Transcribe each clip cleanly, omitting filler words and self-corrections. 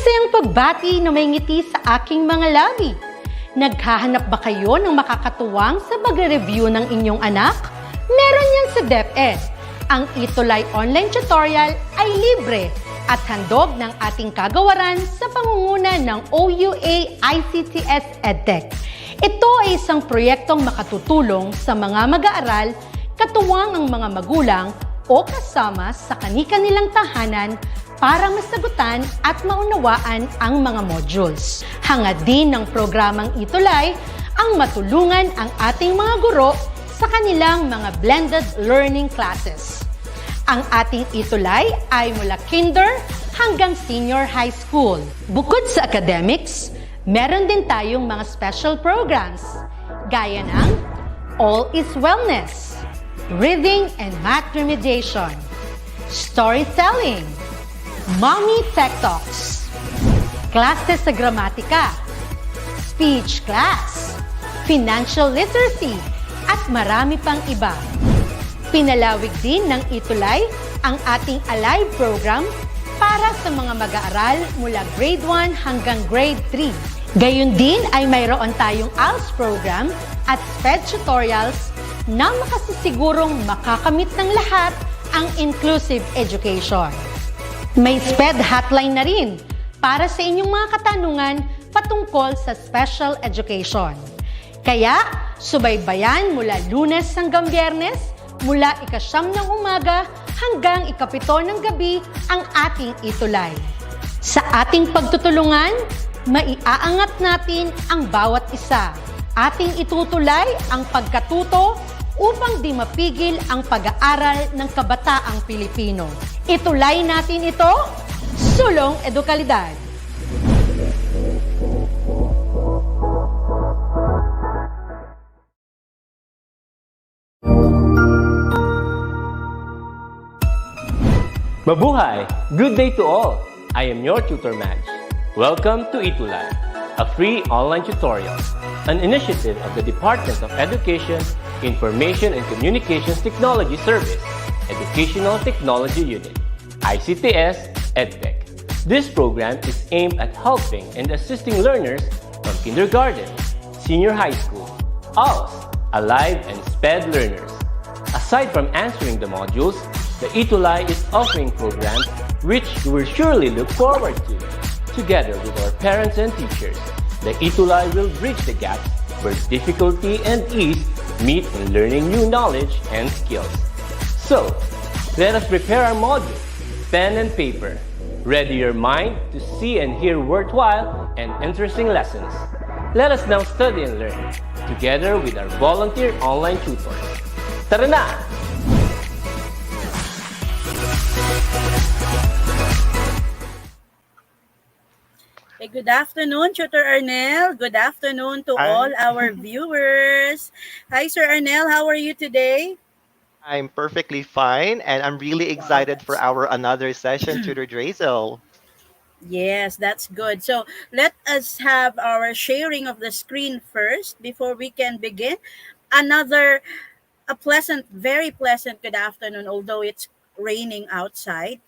Masayang pagbati na may ngiti sa aking mga labi. Naghahanap ba kayo ng makakatuwang sa pag-review ng inyong anak? Meron yan sa DepEd. Ang ETUlay online tutorial ay libre at handog ng ating kagawaran sa pangunguna ng OUA ICTS EdTech. Ito ay isang proyektong makatutulong sa mga mag-aaral, katuwang ang mga magulang o kasama sa kani-kanilang tahanan para masagutan at maunawaan ang mga modules. Hangad din ng programang ETUlay ang matulungan ang ating mga guro sa kanilang mga blended learning classes. Ang ating ETUlay ay mula kinder hanggang senior high school. Bukod sa academics, meron din tayong mga special programs gaya ng All is Wellness, Reading and Math Remediation, Storytelling, Mommy Tech Talks, Classes sa Gramatika, Speech Class, Financial Literacy, at marami pang iba. Pinalawig din ng ETUlay ang ating Alive program para sa mga mag-aaral mula grade 1 hanggang grade 3. Gayun din ay mayroon tayong ALS program at SPED tutorials na makasisigurong makakamit ng lahat ang inclusive education. May SPED hotline na rin para sa inyong mga katanungan patungkol sa special education. Kaya, subaybayan mula Lunes hanggang Biyernes, mula 9:00 ng umaga hanggang 7:00 ng gabi ang ating ETUlay. Sa ating pagtutulungan, maiaangat natin ang bawat isa. Ating itutulay ang pagkatuto upang di mapigil ang pag-aaral ng kabataang Pilipino. Itulay natin ito, sulong edukalidad. Mabuhay! Good day to all! I am your tutor Madge. Welcome to ETUlay, a free online tutorial, an initiative of the Department of Education, Information and Communications Technology Service, Educational Technology Unit, ICTS EdTech. This program is aimed at helping and assisting learners from kindergarten, senior high school, ALS, Alive, and SPED learners. Aside from answering the modules, the ETUlay is offering programs which you will surely look forward to. Together with our parents and teachers, the ETUlay will bridge the gaps where difficulty and ease meet in learning new knowledge and skills. So, let us prepare our modules, pen and paper. Ready your mind to see and hear worthwhile and interesting lessons. Let us now study and learn, together with our volunteer online tutors. Tara na! Good afternoon, Tutor Arnel. Good afternoon to all our viewers. Hi, Sir Arnel. How are you today? I'm perfectly fine, and I'm really excited for our another session, Tutor Drazel. Yes, that's good. So let us have our sharing of the screen first before we can begin. A pleasant, very pleasant good afternoon, although it's raining outside.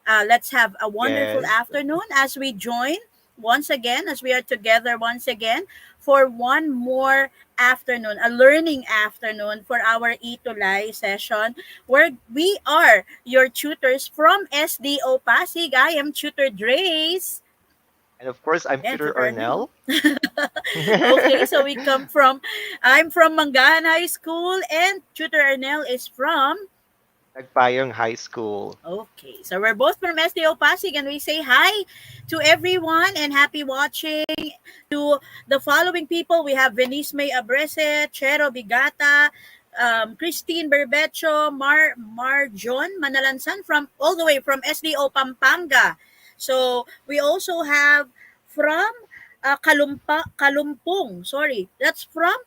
Let's have a wonderful Yes. afternoon as we join once again, as we are together once again for one more afternoon, a learning afternoon for our ETUlay session, where we are your tutors from SDO Pasig. I am Tutor Drace. And of course, I'm Yeah, Tutor Tutor Arnel. Arnel. Okay, so I'm from Mangahan High School, and Tutor Arnel is from. Nagpayong High School. Okay, so we're both from SDO Pasig, and we say hi to everyone and happy watching to the following people. We have Venice May Abrese, Chero Bigata, Christine Berbecho, Marjon Manalansan from all the way from SDO Pampanga. So we also have from Kalumpong. Sorry, that's from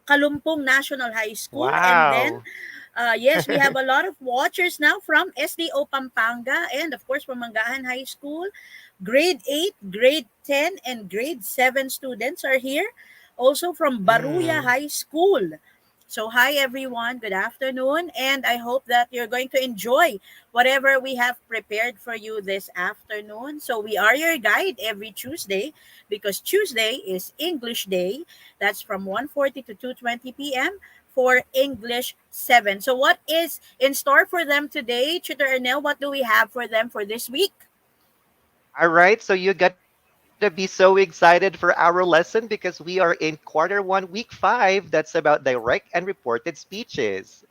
Kalumpong National High School, and then. Wow. Yes, we have a lot of watchers now from SDO Pampanga and of course from Mangahan High School. Grade 8, grade 10, and grade 7 students are here. Also from Baruya High School. So, hi everyone, good afternoon, and I hope that you're going to enjoy whatever we have prepared for you this afternoon. So, we are your guide every Tuesday because Tuesday is English Day. That's from 1:40 to 2:20 p.m. for English 7. So, what is in store for them today, Tutor Ernell? What do we have for them for this week? All right, so you gotta be so excited for our lesson because we are in Q1, week 5. That's about direct and reported speeches.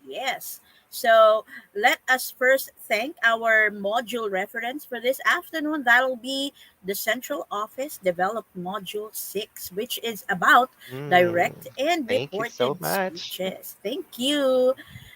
Yes. So let us first thank our module reference for this afternoon. That'll be the Central Office Developed Module 6, which is about direct Mm, and thank you so reported much. speeches. Thank you.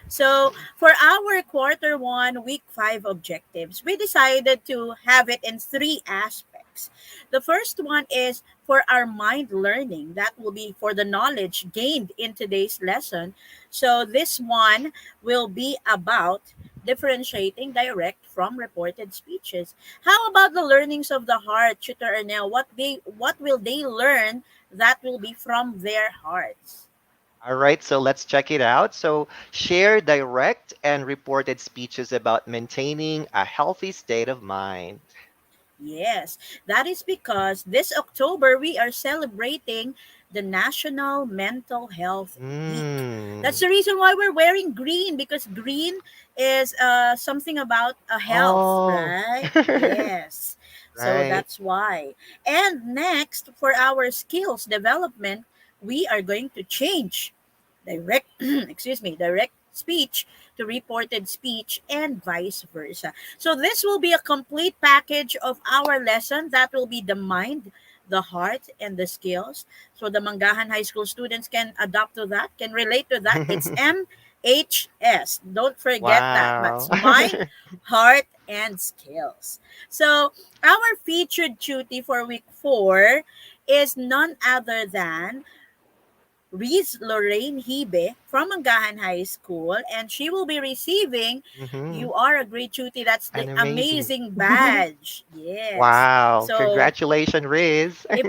So for our Q1, week 5 objectives, we decided to have it in three aspects. The first one is for our mind learning. That will be for the knowledge gained in today's lesson. So this one will be about differentiating direct from reported speeches. How about the learnings of the heart, Tutor Ernell? What will they learn that will be from their hearts? All right, so let's check it out. So, share direct and reported speeches about maintaining a healthy state of mind. Yes, that is because this October we are celebrating the National Mental Health Week. That's Mm. the reason why we're wearing green because green is something about a health, Oh, right? Yes. So right. that's why. And next, for our skills development, we are going to change direct direct speech to reported speech and vice versa. So this will be a complete package of our lesson. That will be the mind, the heart, and the skills. So the Mangahan High School students can adapt to that, can relate to that. It's MHS. Don't forget that. Wow. That's mind, heart, and skills. So our featured duty for week 4 is none other than Reese Lorraine Hibe from Mangahan High School, and she will be receiving Hmm. You Are a Great Cutie. That's the An amazing. amazing badge. Yes. Wow. So Congratulations, Riz. if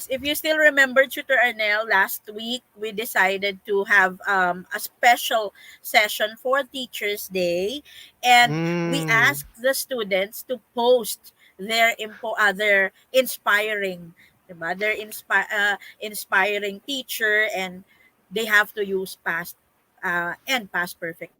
if you still remember Tutor Arnell, last week we decided to have a special session for Teachers Day, and we Mm, asked the students to post their inspiring, diba? Inspiring teacher, and they have to use past and past perfect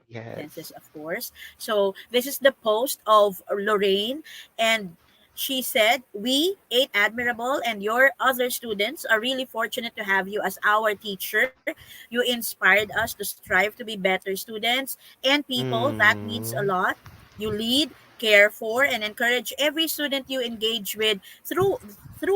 tenses, yes. of course. So this is the post of Lorraine, and she said, "We, eight admirable, and your other students are really fortunate to have you as our teacher. You inspired us to strive to be better students and people. That means a Mm, lot. You lead, care for, and encourage every student you engage with through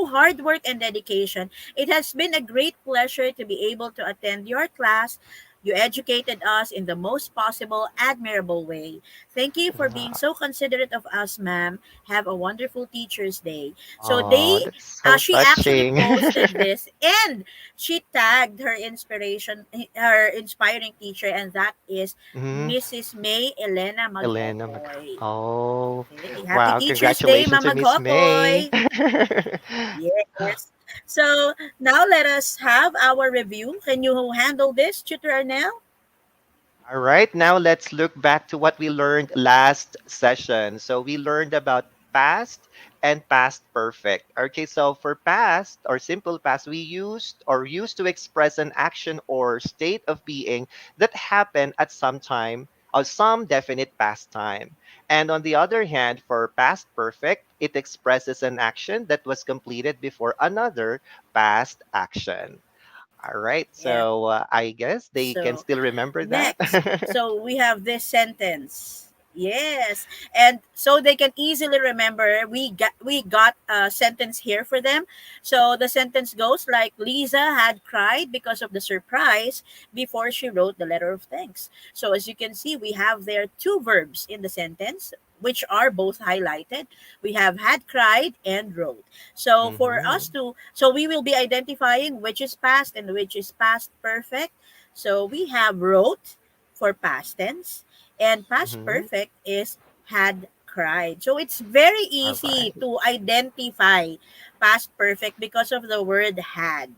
hard work and dedication. It has been a great pleasure to be able to attend your class. You educated us in the most possible, admirable way. Thank you for being wow. so considerate of us, ma'am. Have a wonderful Teacher's Day." So Oh, that's so she actually touching. posted this, and she tagged her inspiring teacher, and that is Hmm. Mrs. May Elena Elena Maghokoy. Oh, Okay. Happy wow. Teacher's Day, Congratulations to Mama Miss May. Maghokoy. Yes. So now let us have our review. Can you handle this, Tutor Arnell? All right, now let's look back to what we learned last session. So we learned about past and past perfect. Okay, so for past or simple past, we used to express an action or state of being that happened at some time or some definite past time. And on the other hand, for past perfect, it expresses an action that was completed before another past action. All right, Yeah. so I guess they can So still remember that. next, so we have this sentence. Yes, and so they can easily remember. We got a sentence here for them. So the sentence goes like Lisa had cried because of the surprise before she wrote the letter of thanks. So as you can see, we have there two verbs in the sentence which are both highlighted. We have had cried and wrote. So for us Hmm. to so we will be identifying which is past and which is past perfect. So we have wrote for past tense, and past Hmm. perfect is had cried. So it's very All easy right. to identify past perfect because of the word had.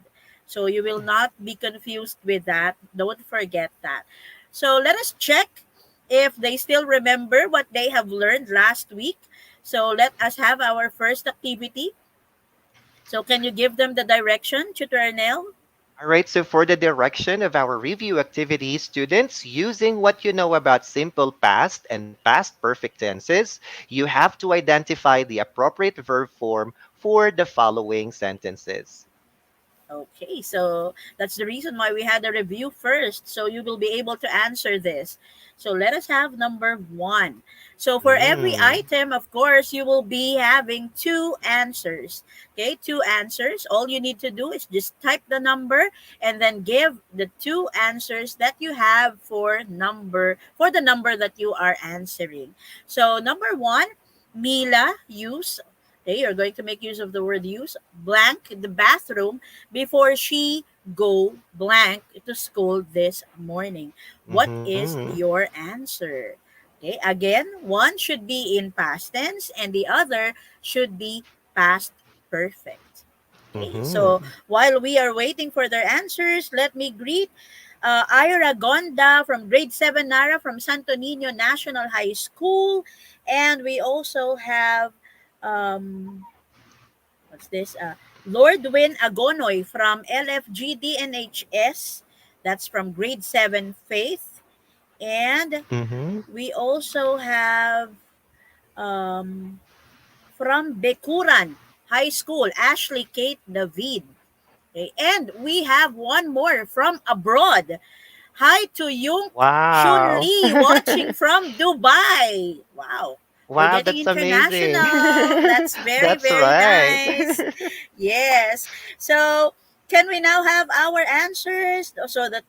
So you will not be confused with that. Don't forget that. So let us check if they still remember what they have learned last week. So let us have our first activity. So can you give them the direction, Tutor Arnel? All right, so for the direction of our review activity, students, using what you know about simple past and past perfect tenses, you have to identify the appropriate verb form for the following sentences. Okay, so that's the reason why we had a review first, so you will be able to answer this. So let us have number one. So for every Mm. item, of course, you will be having two answers. Okay, two answers. All you need to do is just type the number and then give the two answers that you have for the number that you are answering. So number one, Mila use. Okay, you're going to make use of the word use blank the bathroom before she go blank to school this morning. What is Mm-hmm. your answer? Okay, again, one should be in past tense and the other should be past perfect. Okay, so Mm-hmm. while we are waiting for their answers, let me greet Ira Gonda from grade 7, Nara from Santo Niño National High School. And we also have um, what's this? Lord Win Agonoy from LFGDNHS. That's from grade 7 Faith. And Mm-hmm. we also have um, from Bekuran High School, Ashley Kate David. Okay. And we have one more from abroad. Hi to Yung Shun Wow. Lee watching from Dubai. Wow. We're Wow, getting that's amazing. international. That's very, That's very right. nice. Yes. So, can we now have our answers so that,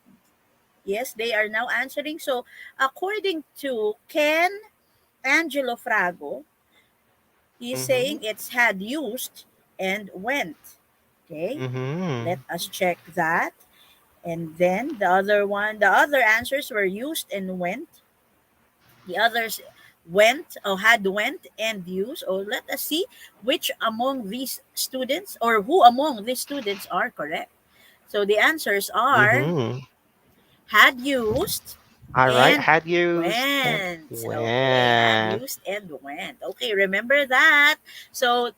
yes, they are now answering. So, according to Ken Angelo Frago, he's Mm-hmm. saying it's had used and went. Okay. Mm-hmm. Let us check that. And then the other answers were used and went. The others went or had went and used. Or let us see which among these students or who among these students are correct. So the answers are Mm-hmm. had used All right. and Had used and went. Okay, had went. used and went. Okay, remember that. So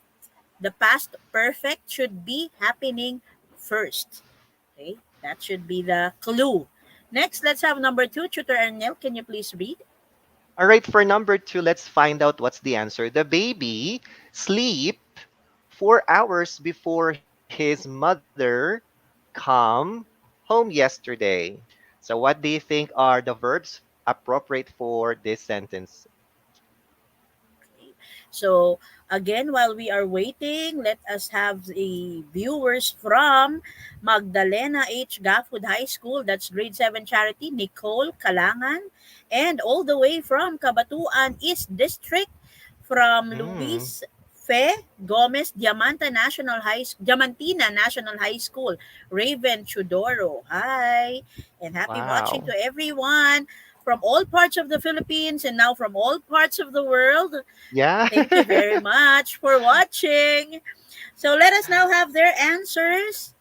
the past perfect should be happening first. Okay, that should be the clue. Next, let's have number two. Tutor Arnel, can you please read? All right, for number two, let's find out what's the answer. The baby sleep 4 hours before his mother come home yesterday. So what do you think are the verbs appropriate for this sentence? Okay. So, again, while we are waiting, let us have the viewers from Magdalena H. Gafford High School, that's grade 7 charity, Nicole Kalangan, and all the way from Cabatuan East District, from Mm, Luis Fe Gomez Diamantina National High School, Raven Chudoro. Hi, and happy watching wow. to everyone from all parts of the Philippines and now from all parts of the world. Yeah. Thank you very much for watching. So let us now have their answers.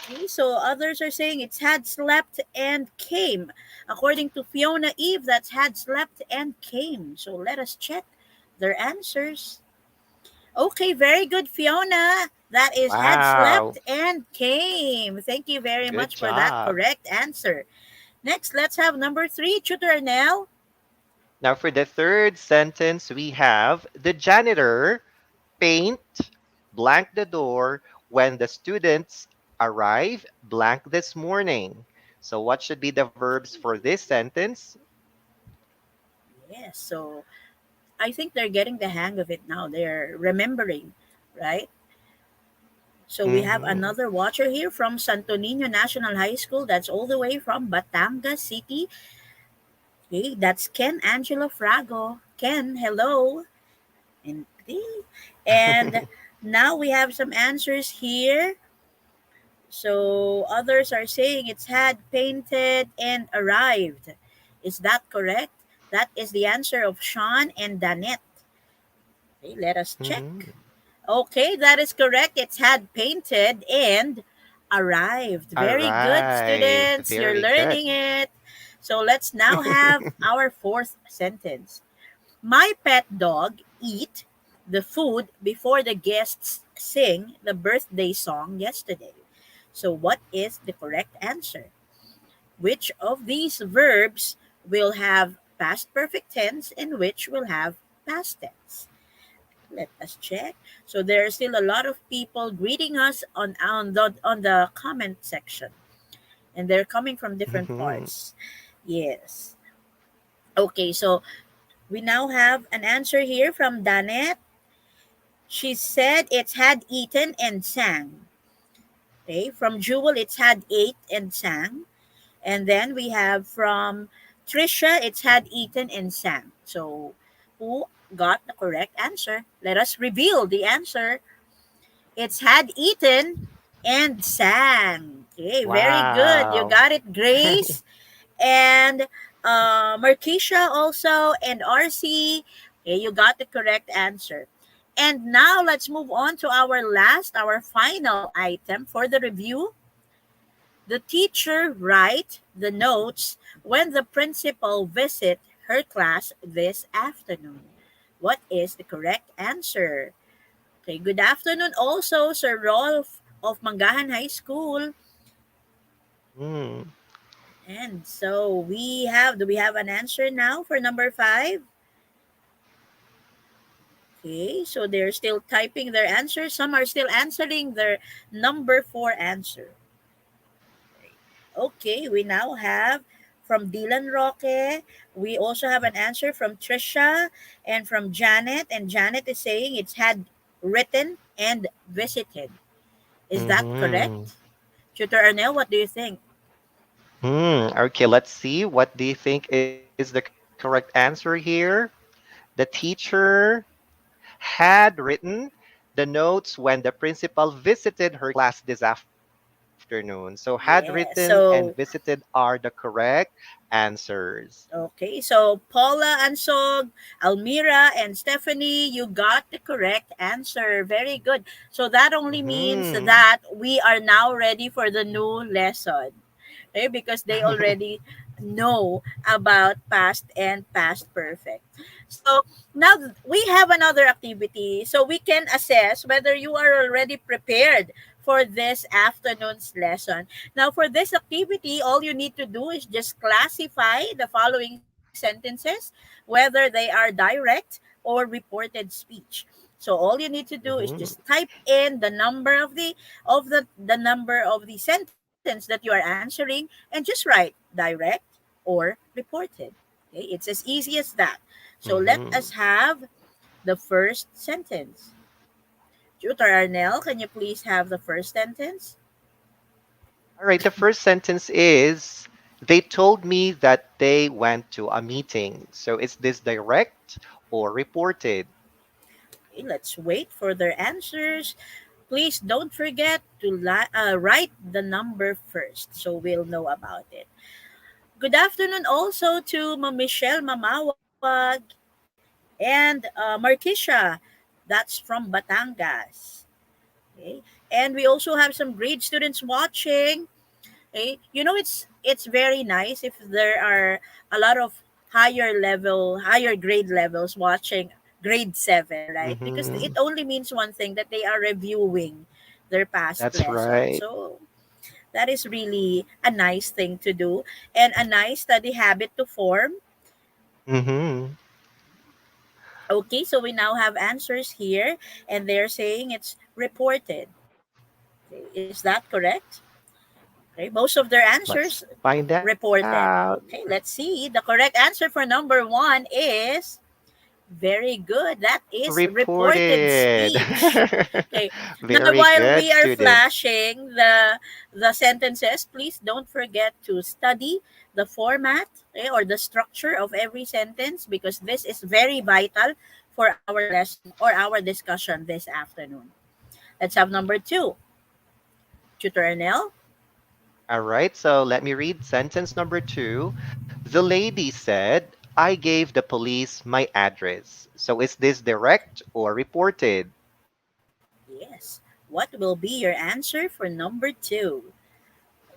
Okay, so others are saying it's had slept and came. According to Fiona Eve, that's had slept and came. So let us check their answers. Okay, very good, Fiona. That is had Wow. slept and came. Thank you very Good much for that job. correct answer. Next, let's have number three, Tutor Nell. Now for the third sentence, we have the janitor paint blank the door when the students arrive blank this morning. So what should be the verbs for this sentence? Yes, so I think they're getting the hang of it now. They're remembering, right? So we have Mm-hmm. another watcher here from Santo Niño National High School. That's all the way from Batangas City. Okay, that's Ken Angelo Frago. Ken, hello. And and now we have some answers here. So others are saying it's had painted and arrived. Is that correct? That is the answer of Sean and Danette. Okay, let us check. Mm-hmm. Okay, that is correct. It's had painted and Arrived. All Very good, right. students. You're Very good. learning it. So let's now have our fourth sentence. My pet dog eat the food before the guests sing the birthday song yesterday. So what is the correct answer? Which of these verbs will have past perfect tense and which will have past tense? Let us check. So there are still a lot of people greeting us on the comment section, and they're coming from different Mm-hmm. parts. Yes. Okay, so we now have an answer here from Danette. She said it's had eaten and sang. Okay, from Jewel, it's had ate and sang. And then we have from Trisha, it's had eaten and sang. So who got the correct answer? Let us reveal the answer. It's had eaten and sang. Okay, very good. You Wow. got it, Grace. And Markeisha also, and RC. Okay, you got the correct answer. And now let's move on to our final item for the review. The teacher write the notes when the principal visit her class this afternoon. What is the correct answer? Okay, good afternoon also, Sir Rolf of Mangahan High School. Mm. And so do we have an answer now for number five? Okay, so they're still typing their answer. Some are still answering their number four answer. Okay, we now have from Dylan Roque. We also have an answer from Trisha and from Janet. And Janet is saying it's had written and visited. Is that Mm-hmm. correct? Tutor Arnel, what do you think? Okay, let's see. What do you think is the correct answer here? The teacher had written the notes when the principal visited her class this afternoon. So had written and Yeah, visited so are the correct answers. okay, so Paula Ansog, Almira, and Stephanie, you got the correct answer. Very good. So that only means Mm-hmm. that we are now ready for the new lesson. Okay, because they already know about past and past perfect. So now we have another activity so we can assess whether you are already prepared for this afternoon's lesson. Now, for this activity, all you need to do is just classify the following sentences, whether they are direct or reported speech. So all you need to do is Mm-hmm. just type in the number of the number of the sentence that you are answering and just write direct or reported. Okay, it's as easy as that. So let us Mm-hmm. have the first sentence. Tutor Arnell, can you please have the first sentence? All right, the first sentence is they told me that they went to a meeting. So is this direct or reported? Okay, let's wait for their answers. Please don't forget to write the number first so we'll know about it. Good afternoon also to Michelle Mamawag and Markisha. That's from Batangas. Okay. And we also have some grade students watching. Okay. You know, it's very nice if there are a lot of higher grade levels watching grade 7, right? Because it Mm-hmm. only means one thing, that they are reviewing their past That's lesson. right. So that is really a nice thing to do and a nice study habit to form. Mm-hmm. Okay, so we now have answers here, and they're saying it's reported. Okay, is that correct? Okay, most of their answers Let's find reported. out. Okay, let's see. The correct answer for number one is very good. That is reported Reported. speech. Okay. Now, Very while good, we are students. flashing the sentences, please don't forget to study the format, or the structure of every sentence, because this is very vital for our lesson or our discussion this afternoon. Let's have number two. Tutor Ernell. All right, so let me read sentence number two. The lady said, I gave the police my address. So is this direct or reported? Yes. What will be your answer for number two?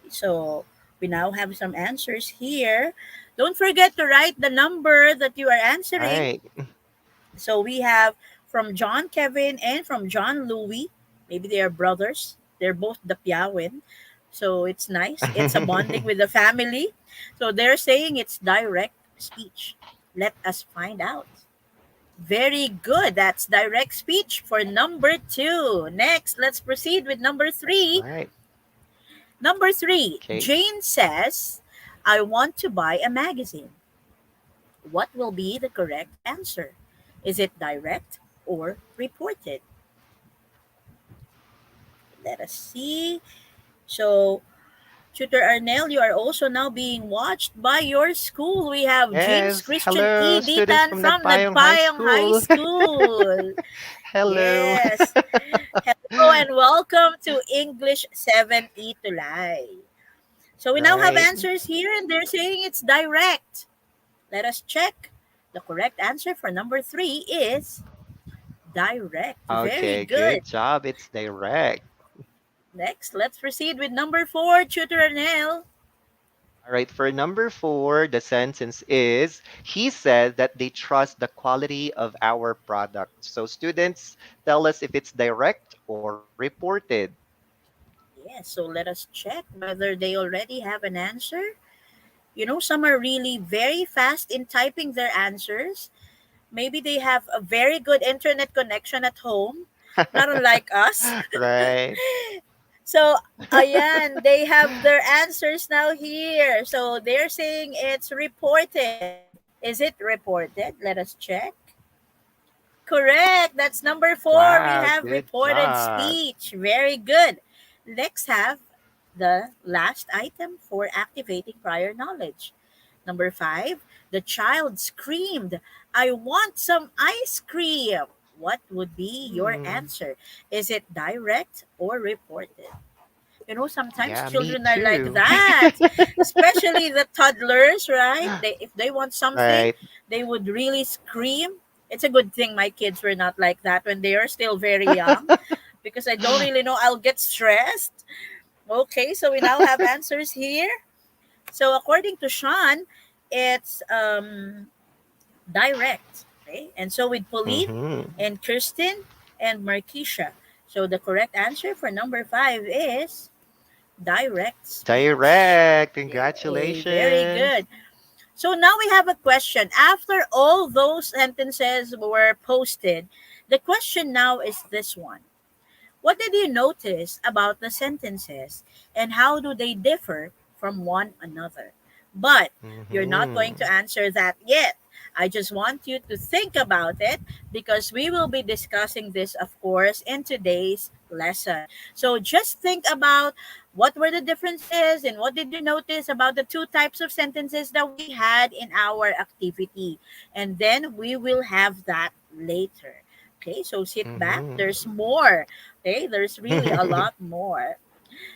So we now have some answers here. Don't forget to write the number that you are answering. Right. So we have from John Kevin and from John Louis. Maybe they are brothers. They're both the Piawin. So it's nice. It's a bonding with the family. So they're saying it's direct speech. Let us find out. Very good. That's direct speech for number two. Next, let's proceed with number three. Right. Number three, Okay. Jane says, I want to buy a magazine. What will be the correct answer? Is it direct or reported? Let us see. So, Tutor Arnel, you are also now being watched by your school. We have James Yes. Christian Hello, E. students Ditan from from Nagpayong High Nagpayong High School. School. Hello. Yes. Hello and welcome to English 7 ETUlay. So we now have Right. answers here and they're saying it's direct. Let us check. The correct answer for number three is direct. Very Okay, good. good job. It's direct. Next, let's proceed with number four, Tutor Arnel. All right, for number four, the sentence is he said that they trust the quality of our product. So, students, tell us if it's direct or reported. Yes, so let us check whether they already have an answer. You know, some are really very fast in typing their answers. Maybe they have a very good internet connection at home, not unlike us. Right. So, ayan, they have their answers now here. So, they're saying it's reported. Is it reported? Let us check. Correct. That's number four. We Wow, have good reported job. speech. Very good. Let's have the last item for activating prior knowledge. Number five, the child screamed, I want some ice cream. What would be your Hmm. answer? Is it direct or reported? You know, sometimes Yeah, me children are like too. that, especially the toddlers, right? If they want something, Right. they would really scream. It's a good thing my kids were not like that when they are still very young, because I don't really know. I'll get stressed. Okay, so we now have answers here. So according to Sean, it's direct. Okay, and so with Pauline Mm-hmm. and Kirsten and Markeisha. So the correct answer for number five is direct speech. Direct. Yay, very Congratulations. good. So now we have a question. After all those sentences were posted, the question now is this one. What did you notice about the sentences and how do they differ from one another? But you're not going Mm-hmm. to answer that yet. I just want you to think about it because we will be discussing this, of course, in today's lesson. So just think about what were the differences and what did you notice about the two types of sentences that we had in our activity. And then we will have that later. Okay, so sit back. There's Mm-hmm. more. Okay, there's really a lot more.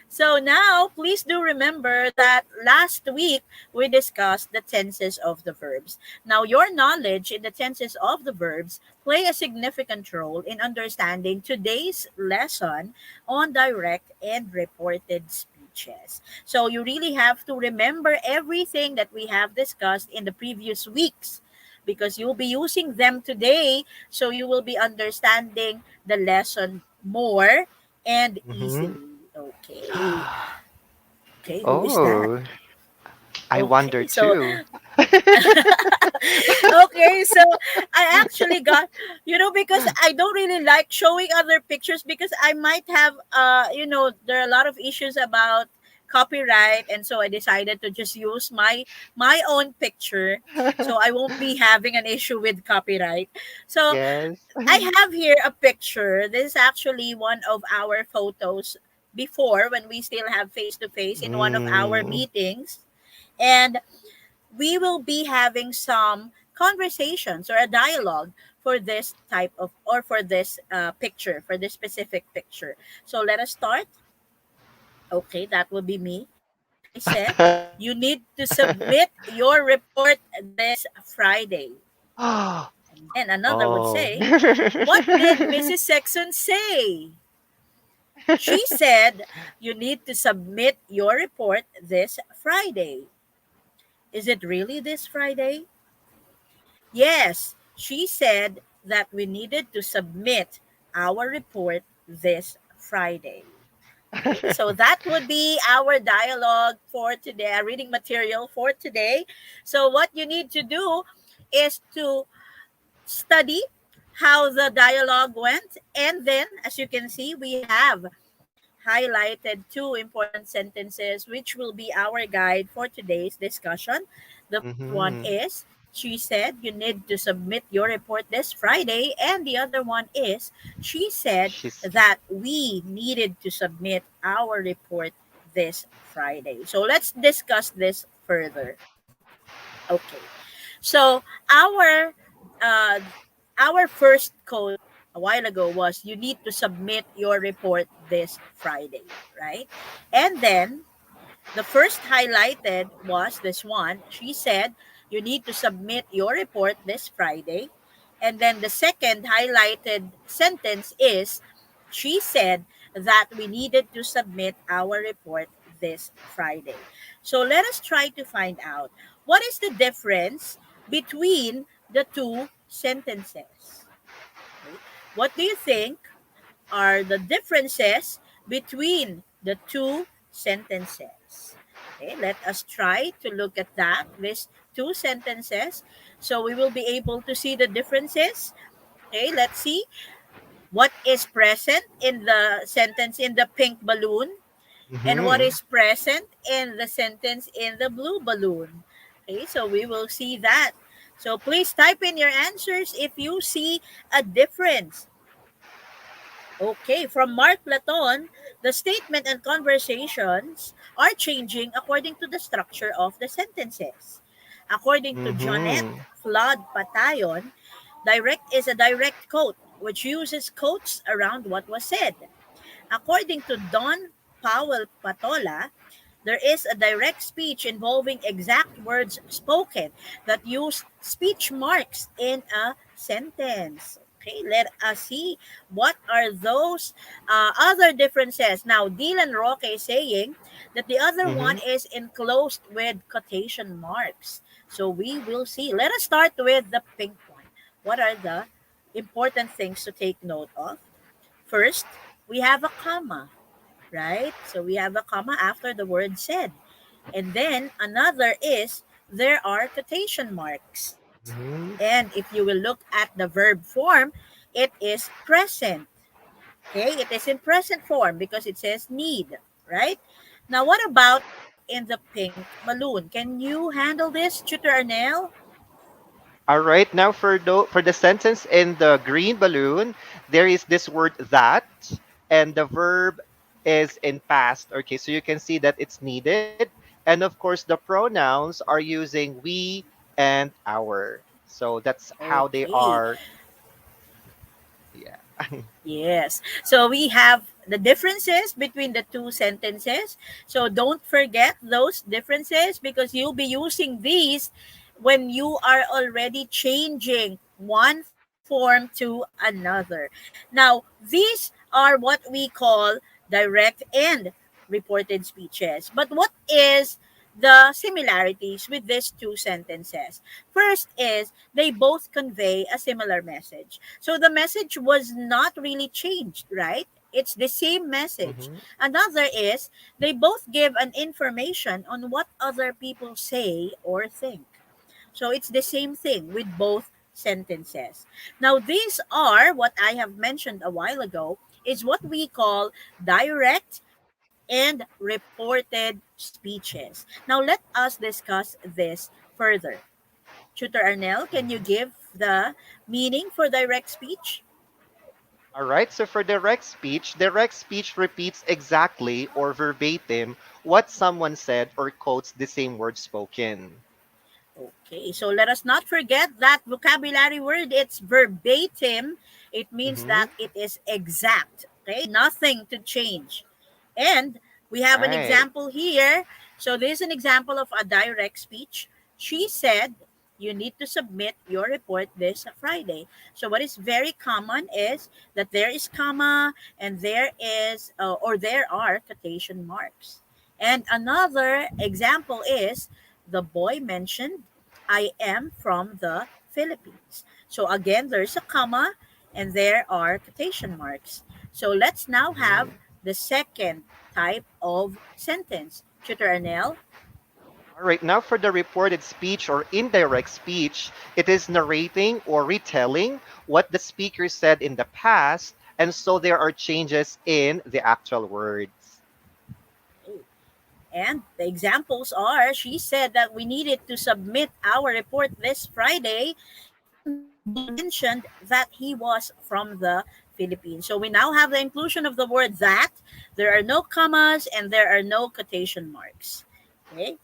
So now, please do remember that last week we discussed the tenses of the verbs. Now, your knowledge in the tenses of the verbs play a significant role in understanding today's lesson on direct and reported speeches. So you really have to remember everything that we have discussed in the previous weeks because you'll be using them today, so you will be understanding the lesson more and Mm-hmm. easily. Okay. Okay, who is that? Oh, I wonder Okay, so too. okay, so I actually got, because I don't really like showing other pictures because I might have there are a lot of issues about copyright, and so I decided to just use my own picture so I won't be having an issue with copyright. So Yes. I have here a picture. This is actually one of our photos before when we still have face to face in one of our Mm. meetings. And we will be having some conversations or a dialogue for this type of or for this picture, for this specific picture. So let us start. Okay, that will be me. I said, you need to submit your report this Friday. And then another would Oh. say, what did Mrs. Sexton say? She said you need to submit your report this Friday. Is it really this Friday? Yes, she said that we needed to submit our report this Friday. Okay, so that would be our dialogue for today, our reading material for today. So, what you need to do is to study how the dialogue went, and then, as you can see, we have highlighted two important sentences, which will be our guide for today's discussion. The first one Mm-hmm. is, she said you need to submit your report this Friday. And the other one is, she said She's that we needed to submit our report this Friday. So let's discuss this further. Okay. So uh, our first quote a while ago was, you need to submit your report this Friday, right? And then the first highlighted was this one. She said you need to submit your report this Friday. And then the second highlighted sentence is, she said that we needed to submit our report this Friday. So let us try to find out what is the difference between the two sentences. Okay? What do you think are the differences between the two sentences? Okay, let us try to look at that, these two sentences. So we will be able to see the differences. Okay, let's see what is present in the sentence in the pink balloon and what mm-hmm. is present in the sentence in the blue balloon. Okay, so we will see that. So please type in your answers if you see a difference. Okay, from Mark Platon, the statement and conversations are changing according to the structure of the sentences. According to Jonette Mm-hmm. Flood Patayon, direct is a direct quote, which uses quotes around what was said. According to Don Powell Patola, there is a direct speech involving exact words spoken that use speech marks in a sentence. Okay, let us see what are those other differences. Now, Dylan Roque is saying that the other one Mm-hmm. is enclosed with quotation marks. So we will see. Let us start with the pink one. What are the important things to take note of? First, we have a comma, right? So we have a comma after the word said. And then another is, there are quotation marks. Mm-hmm. And if you will look at the verb form, it is present. Okay, it is in present form because it says need, right? Now, what about in the pink balloon? Can you handle this, Tutor Arnel? All right, now for the sentence in the green balloon, there is this word that, and the verb is in past. Okay, so you can see that it's needed. And of course, the pronouns are using we and our. So that's how they Okay. are. Yeah. Yes. So we have the differences between the two sentences. So don't forget those differences because you'll be using these when you are already changing one form to another. Now, these are what we call direct and reported speeches. But what is the similarities with these two sentences? First is they both convey a similar message. So the message was not really changed, right? It's the same message. Mm-hmm. Another is they both give an information on what other people say or think. So it's the same thing with both sentences. Now, these are what I have mentioned a while ago is what we call direct and reported speeches. Now, let us discuss this further. Tutor Arnel, can you Mm-hmm. give the meaning for direct speech? All right, so for direct speech repeats exactly or verbatim what someone said or quotes the same word spoken. Okay, so let us not forget that vocabulary word. It's verbatim. It means Mm-hmm. that it is exact. Okay, nothing to change. And we have an Right. example here. So this is an example of a direct speech. She said you need to submit your report this Friday. So what is very common is that there is comma and there is or there are quotation marks. And another example is the boy mentioned, I am from the Philippines. So again, there's a comma and there are quotation marks. So let's now have Mhm. the second type of sentence. Tutor Arnell? All right, now for the reported speech or indirect speech, it is narrating or retelling what the speaker said in the past, and so there are changes in the actual words. And the examples are she said that we needed to submit our report this Friday, and the boy mentioned that he was from the Philippines. So we now have the inclusion of the word that. There are no commas and there are no quotation marks. Okay?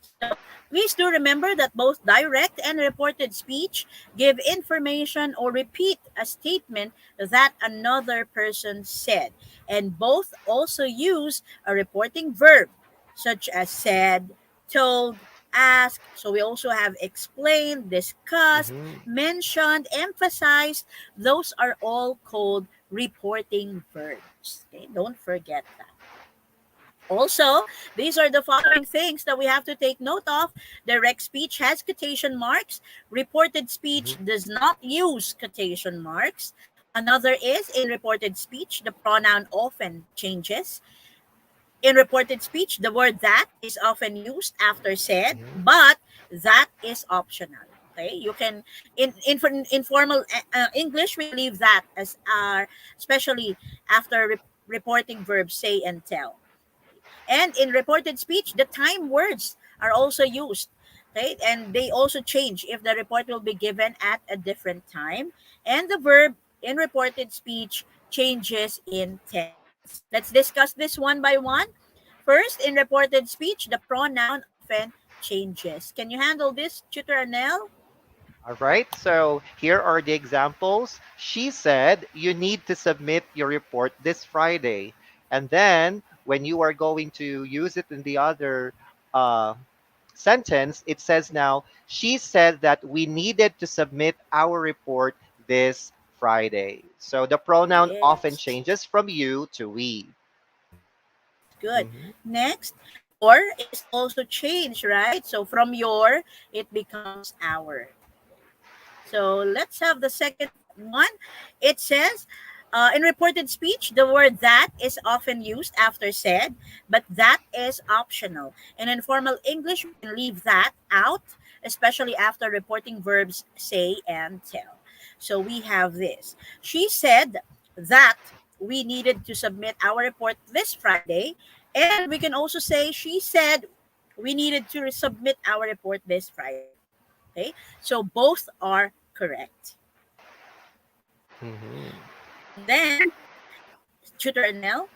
So please do remember that both direct and reported speech give information or repeat a statement that another person said. And both also use a reporting verb, such as said, told, asked. So we also have explained, discussed, Mhm. mentioned, emphasized. Those are all called reporting verbs. Okay, don't forget that. Also, these are the following things that we have to take note of. Direct speech has quotation marks. Reported speech Mhm. does not use quotation marks. Another is in reported speech, the pronoun often changes. In reported speech, the word that is often used after said, Mhm. but that is optional. Okay, you can in informal English we leave that as especially after reporting verbs say and tell. And in reported speech, the time words are also used. Okay, and they also change if the report will be given at a different time. And the verb in reported speech changes in tense. Let's discuss this one by one. First, in reported speech, the pronoun often changes. Can you handle this, Tutor Anel? All right, so here are the examples. She said you need to submit your report this Friday. And then when you are going to use it in the other uh, sentence, it says now, she said that we needed to submit our report this Friday. So the pronoun often Yes. changes from you to we. Yes, good. Mhm. Next, your is also changed, right? So from your, it becomes our. So let's have the second one. It says, in reported speech, the word that is often used after said, but that is optional. And in formal English, we can leave that out, especially after reporting verbs say and tell. So we have this. She said that we needed to submit our report this Friday. And we can also say, she said we needed to submit our report this Friday. Okay, so both are correct. Mhm. And then, Tutor Arnell,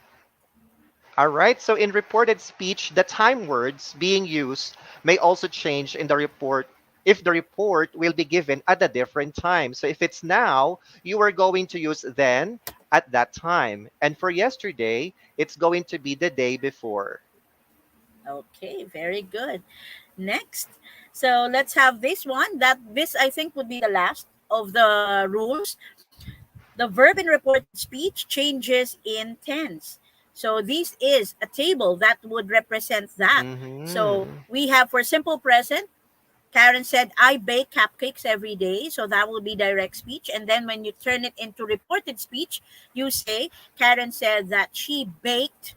All right, so in reported speech, the time words being used may also change in the report if the report will be given at a different time. So if it's now, you are going to use then at that time. And for yesterday, it's going to be the day before. okay, very good. Next, so let's have this one. That this I think would be the last of the rules. The verb in reported speech changes in tense. So this is a table that would represent that. So Mm-hmm. we have for simple present, Karen said, I bake cupcakes every day. So that will be direct speech. And then when you turn it into reported speech, you say, Karen said that she baked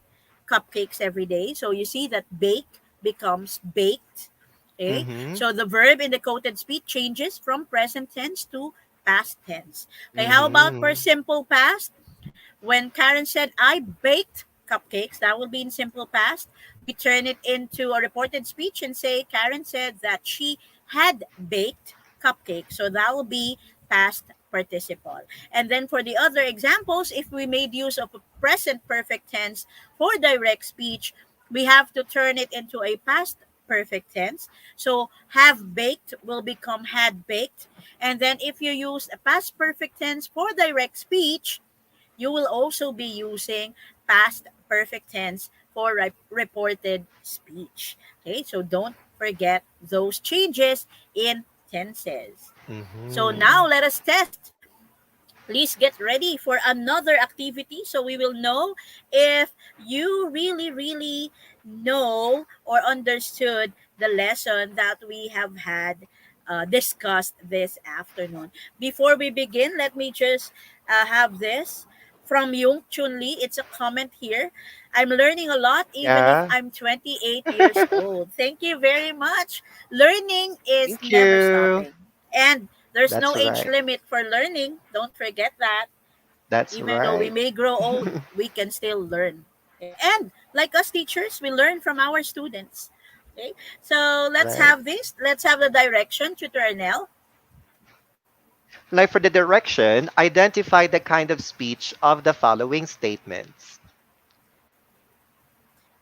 cupcakes every day. So you see that bake becomes baked. Okay. Mm-hmm. So the verb in the quoted speech changes from present tense to past tense. Okay. How about for Mm-hmm. simple past? When Karen said, I baked cupcakes, that will be in simple past. We turn it into a reported speech and say, Karen said that she had baked cupcakes. So that will be past participle. And then for the other examples, if we made use of a present perfect tense for direct speech, we have to turn it into a past perfect tense. So have baked will become had baked. And then if you use a past perfect tense for direct speech, you will also be using past perfect tense for reported speech. Okay, so don't forget those changes in sentences. So now Mhm. let us test. Please get ready for another activity so we will know if you really know or understood the lesson that we have had discussed this afternoon. Before we begin, let me just have this from Yung Chun Lee. It's a comment here. I'm learning a lot even if Yeah. I'm 28 years old. Thank you very much. Learning is Thank never you. stopping. And there's That's no age right. limit for learning. Don't forget that. That's Even though we right. may grow old, we can still learn. Okay? And like us teachers, we learn from our students. Okay? So let's Right. have this. Let's have the direction, Tutor Arnell. Like for the direction, identify the kind of speech of the following statements.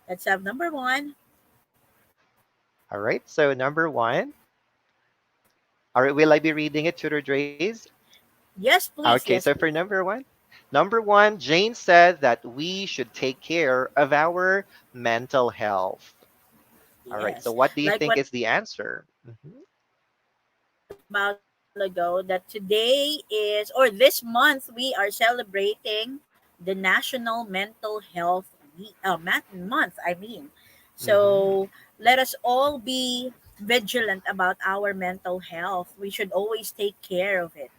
Let's have number one. All right. So number one. All right. Will I be reading it, Tutor Dre's? Yes, please. Okay. Yes, So for please. number one, Jane said that we should take care of our mental health. All right. So Yes. what do you Like think what is the answer? we talked about a while ago, that today is, or this month, we are celebrating the National Mental Health Week, month, I mean. Mm-hmm. So let us all be vigilant about our mental health. We should always take care of it.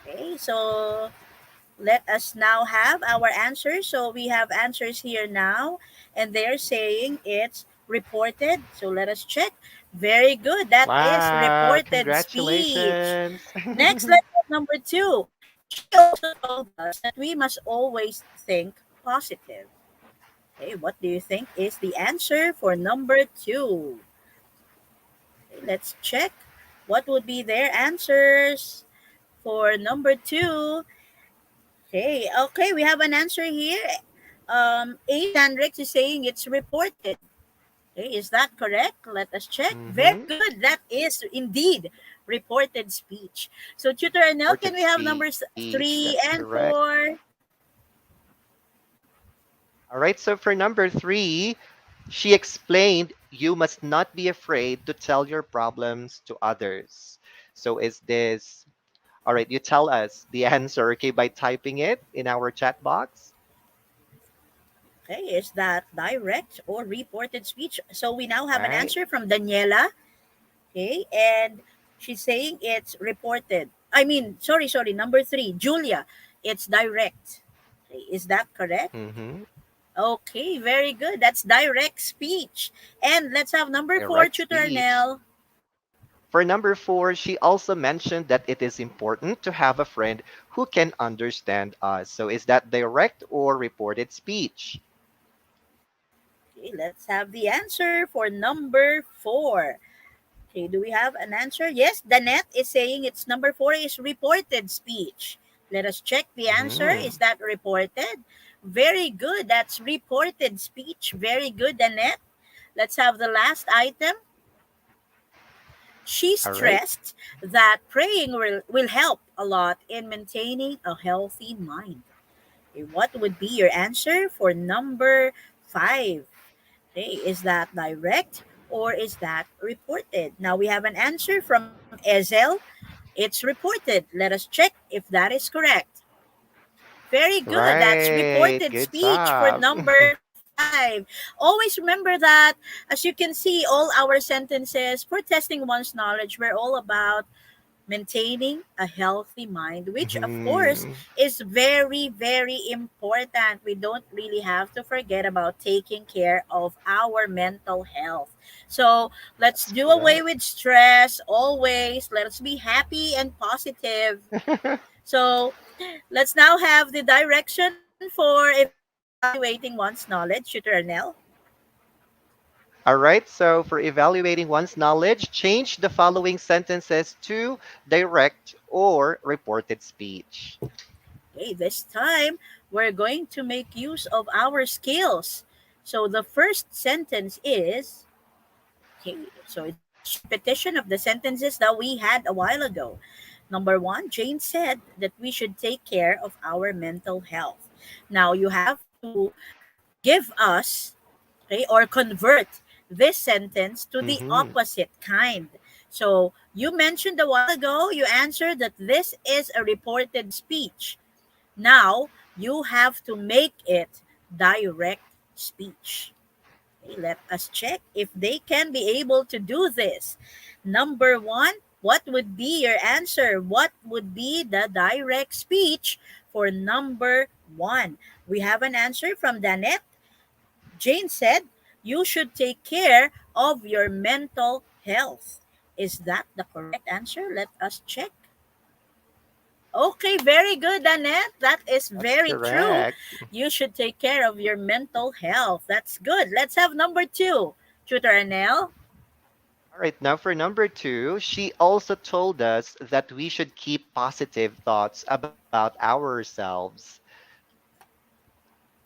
Okay, so let us now have our answers. So we have answers here now, and they're saying it's reported. So let us check. Very good. That is Wow. reported speech. Congratulations. Next, let's have number two. She also told us that we must always think positive. Okay, what do you think is the answer for number two? Okay, let's check. What would be their answers for number two? Okay, we have an answer here. A. Sandrix is saying it's reported. Okay, is that correct? Let us check. Very Mm-hmm. good. That is indeed reported speech. So, Tutor Arnell, can Reported we have numbers speech. That's three and correct. four? All right. So for number three, she explained you must not be afraid to tell your problems to others. So is this all right? You tell us the answer, okay, by typing it in our chat box. Okay, is that direct or reported speech? So we now have an Right. answer from Daniela. Okay, and she's saying it's reported. I mean, sorry, number three, Julia, it's direct. Okay, is that correct? Mm-hmm. Okay, very good. That's direct speech. And let's have number four, Direct Tutor speech. Nell. For number four, she also mentioned that it is important to have a friend who can understand us. So is that direct or reported speech? Okay, let's have the answer for number four. Okay, do we have an answer? Yes, Danette is saying it's number four is reported speech. Let us check the answer. Is Mm. that reported? Very good. That's reported speech. Very good, Danette. Let's have the last item. She All right. stressed that praying will help a lot in maintaining a healthy mind. Okay, what would be your answer for number five? Okay, is that direct or is that reported? Now we have an answer from Ezel. It's reported. Let us check if that is correct. Very good. That's Right. reported Good speech for job. number five. Always remember that, as you can see, all our sentences for testing one's knowledge, we're all about maintaining a healthy mind, which of course Mhm. is very important. We don't really have to forget about taking care of our mental health. So let's That's do away correct. with stress always. Let's be happy and positive. So let's now have the direction for evaluating one's knowledge. Tutor Arnell. All right. So for evaluating one's knowledge, change the following sentences to direct or reported speech. Okay, this time we're going to make use of our skills. So the first sentence is, okay, so it's just repetition of the sentences that we had a while ago. Number one, Jane said that we should take care of our mental health. Now you have to give us, okay, or convert this sentence to the Mm-hmm. opposite kind. So you mentioned a while ago, you answered that this is a reported speech. Now you have to make it direct speech. Okay, let us check if they can be able to do this. Number one, what would be your answer? What would be the direct speech for number one? We have an answer from Danette. Jane said, you should take care of your mental health. Is that the correct answer? Let us check. Okay, very good, Annette. That is That's very true. correct. You should take care of your mental health. That's good. Let's have number two. Tutor Anel. All right, now for number two, she also told us that we should keep positive thoughts about ourselves.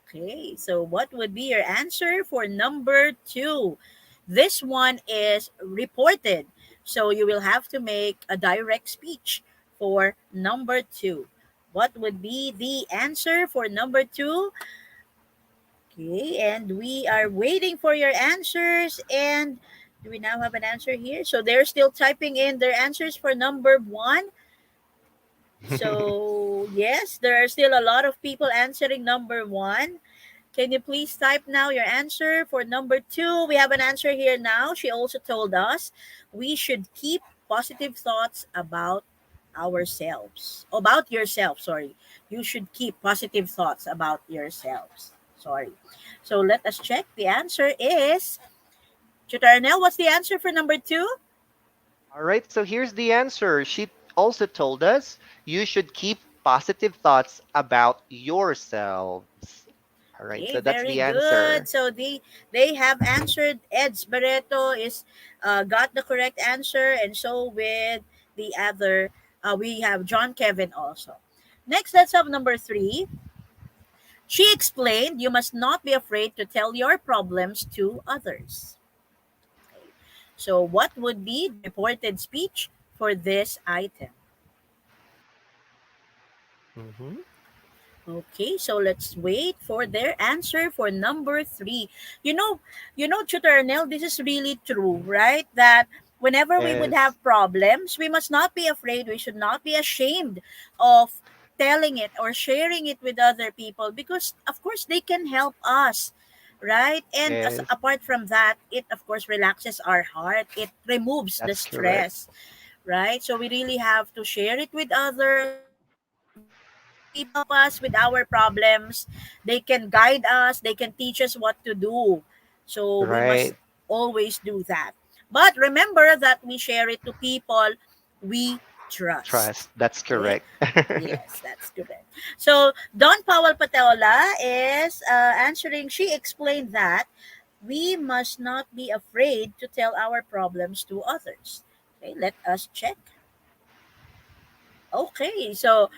Okay, so what would be your answer for number two? This one is reported. So you will have to make a direct speech for number two. What would be the answer for number two? Okay, and we are waiting for your answers. And do we now have an answer here? So they're still typing in their answers for number one. So, yes, there are still a lot of people answering number one. Can you please type now your answer for number two? We have an answer here now. She also told us we should keep positive thoughts about ourselves. About yourself, sorry. You should keep positive thoughts about yourselves. Sorry. So let us check. The answer is Tutor Arnel, what's the answer for number two? All right, so here's the answer. She also told us you should keep positive thoughts about yourselves. All right, Okay, so that's very the good. answer. So they have answered. Ed's Barreto is got the correct answer, and so with the other, we have John Kevin also. Next, let's have number three. She explained you must not be afraid to tell your problems to others. Okay. So, what would be the reported speech for this item? Mm-hmm. Okay, so let's wait for their answer for number three. You know, Tutor Arnel, this is really true, right? That whenever we would Yes, have problems, we must not be afraid. We should not be ashamed of telling it or sharing it with other people because, of course, they can help us, right? And yes, apart from that, it of course relaxes our heart. It removes the that's correct. stress, right? So we really have to share it with others. They can help us with our problems. They can guide us. They can teach us what to do. So we must Right. always do that. But remember that we share it to people we trust. Trust. That's Okay? correct. Yes, that's correct. So Don Powell Pateola is answering. She explained that we must not be afraid to tell our problems to others. Okay, let us check. Okay, so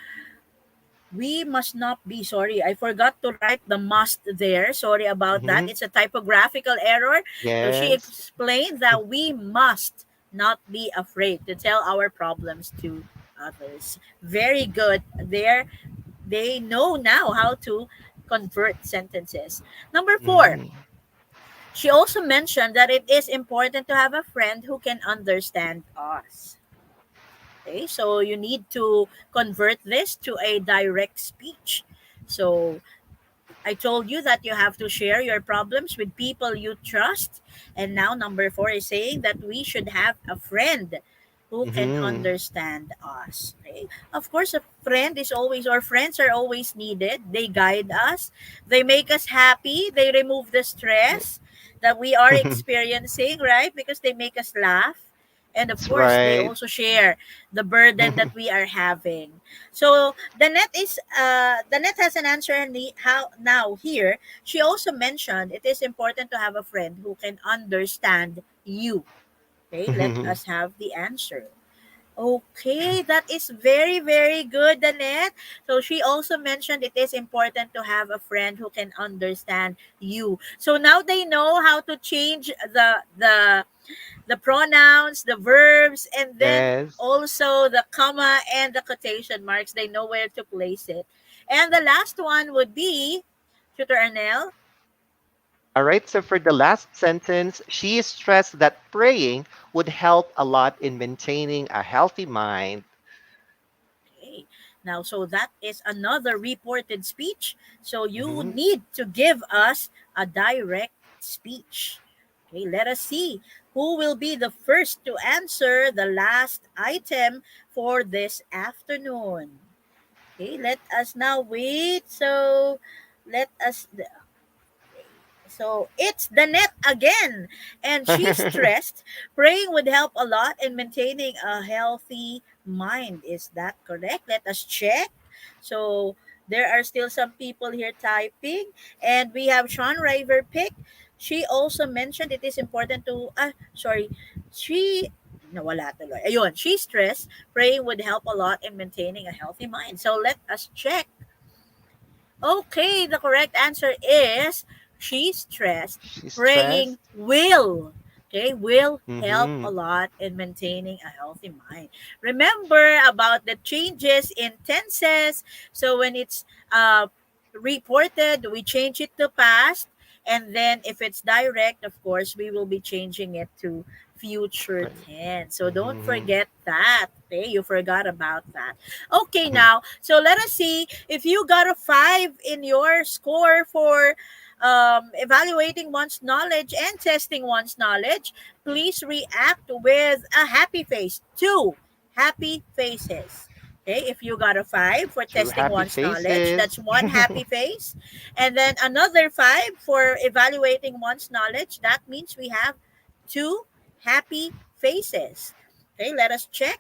we must not be sorry. I forgot to write the must there. Sorry about that. Hmm. It's a typographical error. So she Yes. explained that we must not be afraid to tell our problems to others. Very good. They know now how to convert sentences. Number four, Hmm. she also mentioned that it is important to have a friend who can understand us. Okay, so you need to convert this to a direct speech. So I told you that you have to share your problems with people you trust. And now, number four is saying that we should have a friend who can Hmm. understand us. Okay? Of course, a friend is always, or friends are always needed. They guide us, they make us happy, they remove the stress that we are experiencing, right? Because they make us laugh. And of That's course, they right. also share the burden that we are having. So the net has an answer how now here. She also mentioned it is important to have a friend who can understand you. Okay, let us have the answer. Okay, that is very, very good, Danette. So she also mentioned it is important to have a friend who can understand you. So now they know how to change the pronouns, the verbs, and then Yes. also the comma and the quotation marks. They know where to place it. And the last one would be, Tutor Arnel. All right, so for the last sentence, she stressed that praying would help a lot in maintaining a healthy mind. Okay. Now, so that is another reported speech. So you Mhm. need to give us a direct speech. Okay, let us see who will be the first to answer the last item for this afternoon. Okay, let us now wait. So let us so it's the net again. And she's stressed. Praying would help a lot in maintaining a healthy mind. Is that correct? Let us check. So there are still some people here typing. And we have Sean River pick. She also mentioned it is important to, sorry, she, nawala tuloy. Ayun, she's stressed. Praying would help a lot in maintaining a healthy mind. So let us check. Okay, the correct answer is she's stressed. She's Praying stressed. will help a Mm-hmm. lot in maintaining a healthy mind. Remember about the changes in tenses. So when it's reported, we change it to past. And then if it's direct, of course, we will be changing it to future tense. So don't Mm-hmm. forget that. Okay, you forgot about that. Okay, now, so let us see if you got a 5 in your score for evaluating one's knowledge and testing one's knowledge. Please react with a happy face. 2 happy faces. Okay, if you got a 5 for Two testing happy one's knowledge, faces. that's one happy face. And then another 5 for evaluating one's knowledge. That means we have 2 happy faces. Okay, let us check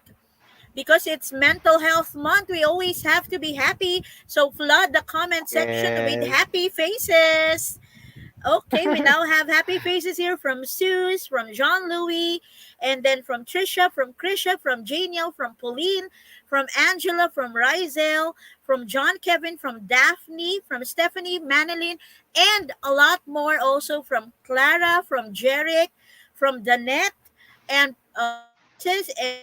because it's mental health month. We always have to be happy. So flood the comment section with Yes. happy faces. Okay, we now have happy faces here from Suze, from John Louis, and then from Trisha, from Krisha, from Janiel, from Pauline, from Angela, from Rizel, from John Kevin, from Daphne, from Stephanie, Manilyn, and a lot more also from Clara, from Jeric, from Danette, and Princess, and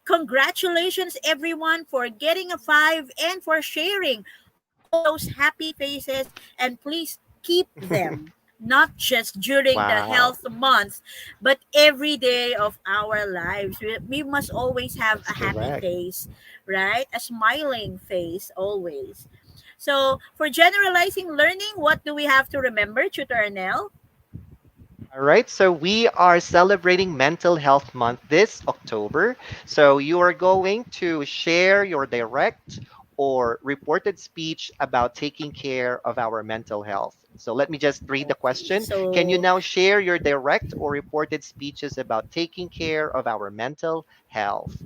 congratulations, everyone, for getting a 5 and for sharing all those happy faces. And please keep them, not just during the Wow. health month, but every day of our lives. We must always have That's a happy correct. face, right? A smiling face always. So, for generalizing learning, what do we have to remember, Tutor Arnell? All right, so we are celebrating Mental Health Month this October. So you are going to share your direct or reported speech about taking care of our mental health. So let me just read the Okay, question. Can you so now share your direct or reported speeches about taking care of our mental health?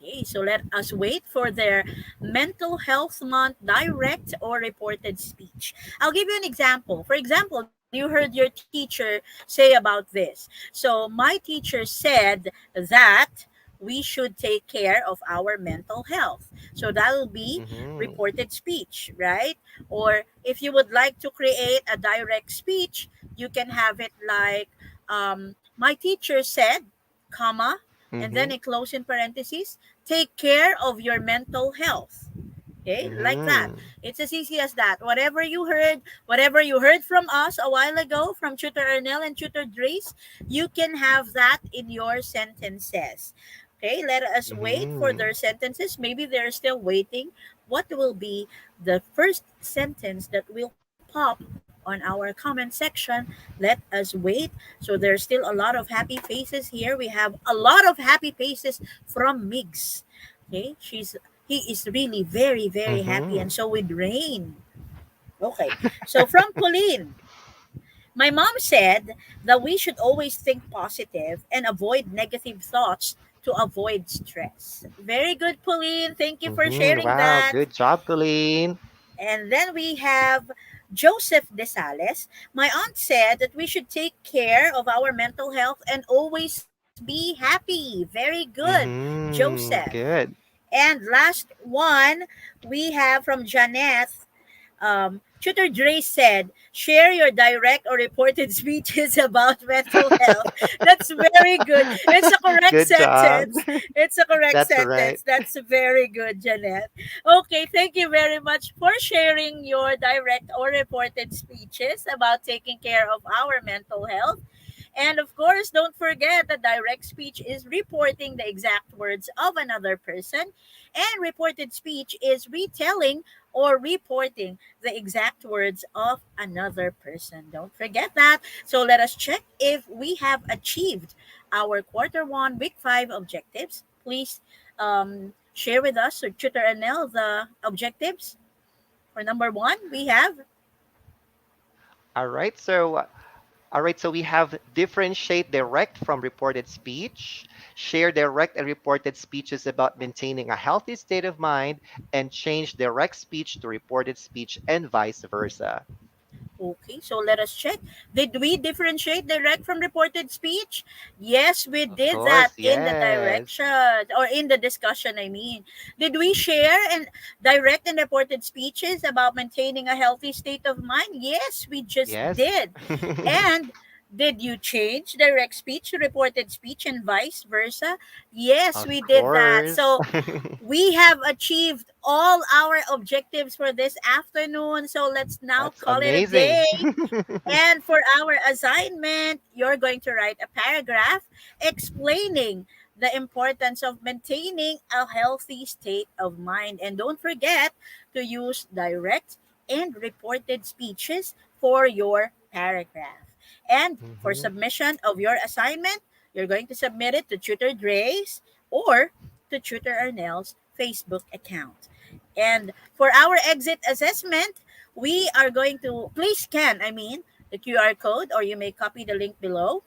Okay, so let us wait for their Mental Health Month direct or reported speech. I'll give you an example. For example, you heard your teacher say about this. So, my teacher said that we should take care of our mental health. So, that will be Mm-hmm. reported speech, right? Or if you would like to create a direct speech, you can have it like, my teacher said, comma, and Mm-hmm. then in close in parentheses, take care of your mental health. Okay, like that. Mm-hmm. It's as easy as that. Whatever you heard from us a while ago from Tutor Ernell and Tutor Drace, you can have that in your sentences. Okay, let us wait for Mm-hmm. their sentences. Maybe they're still waiting. What will be the first sentence that will pop on our comment section? Let us wait. So there's still a lot of happy faces here. We have a lot of happy faces from Migs. Okay, he is really very, very happy, Mm-hmm. and so with Rain. Okay, so from Pauline, my mom said that we should always think positive and avoid negative thoughts to avoid stress. Very good, Pauline. Thank you for Mm-hmm. sharing Wow, that. good job, Colleen. And then we have Joseph Desales. My aunt said that we should take care of our mental health and always be happy. Very good, Joseph. Mm-hmm. Good. And last one, we have from Janeth. Tutor Dre said, share your direct or reported speeches about mental health. That's very good. It's a correct Good job. sentence. It's a correct That's right. sentence. That's very good, Jeanette. Okay, thank you very much for sharing your direct or reported speeches about taking care of our mental health. And of course, don't forget that direct speech is reporting the exact words of another person, and reported speech is retelling or reporting the exact words of another person. Don't forget that. So let us check if we have achieved our quarter one, week five objectives. Please share with us, or Tutor Anel, the objectives. For number one, we have All right. So we have differentiate direct from reported speech, share direct and reported speeches about maintaining a healthy state of mind, and change direct speech to reported speech and vice versa. okay, so let us check. Did we differentiate direct from reported speech? Yes, we Of did that course, in the yes. direction, or in the discussion, I mean. Did we share and direct and reported speeches about maintaining a healthy state of mind? Yes, we just Yes. did. And did you change direct speech to reported speech and vice versa? Yes, Of we did that. course. So we have achieved all our objectives for this afternoon. So let's now That's call it a amazing. day. And for our assignment, you're going to write a paragraph explaining the importance of maintaining a healthy state of mind. And don't forget to use direct and reported speeches for your paragraph. And for Mhm. submission of your assignment, you're going to submit it to Tutor Dre's or to Tutor Arnell's Facebook account. And for our exit assessment, we are going to please scan, the QR code, or you may copy the link below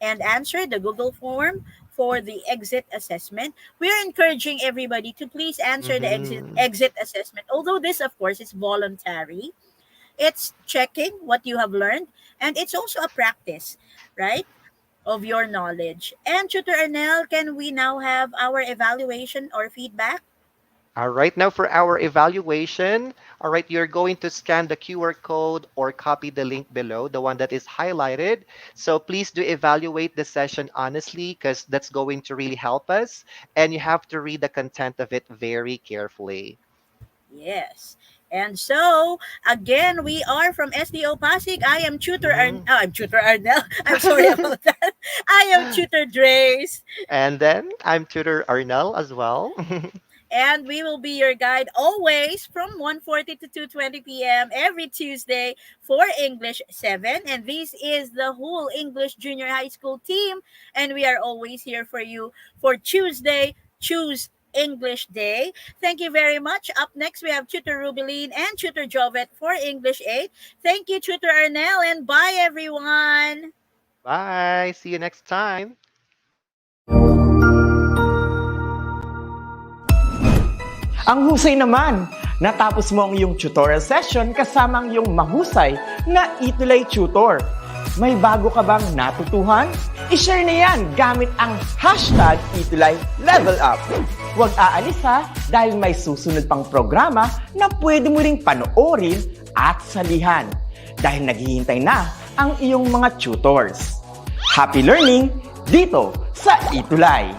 and answer the Google form for the exit assessment. We are encouraging everybody to please answer the Mhm. exit assessment. Although this, of course, is voluntary, it's checking what you have learned, and it's also a practice, right, of your knowledge. And Tutor Arnel, can we now have our evaluation or feedback? All right, now for our evaluation, all right, you're going to scan the QR code or copy the link below, the one that is highlighted. So please do evaluate the session honestly, because that's going to really help us. And you have to read the content of it very carefully. Yes. And so, again, we are from SDO Pasig. I am Mhm. I'm Tutor Arnel. I'm sorry about that. I am Tutor Drace. And then I'm Tutor Arnel as well. And we will be your guide always from 1:40 to 2:20 p.m. every Tuesday for English 7. And this is the whole English Junior High School team. And we are always here for you for Tuesday, Choose English Day. Thank you very much. Up next, we have Tutor Rubeline and Tutor Jovet for English 8. Thank you, Tutor Arnel, and bye, everyone. Bye. See you next time. Ang husay naman! Natapos mo ang iyong tutorial session kasama ang iyong mahusay na ETUlay tutor. May bago ka bang natutuhan? I-share na yan gamit ang hashtag ETUlay Level Up. Huwag aalis ha, dahil may susunod pang programa na pwede mo ring panoorin at salihan. Dahil naghihintay na ang iyong mga tutors. Happy learning dito sa ETUlay!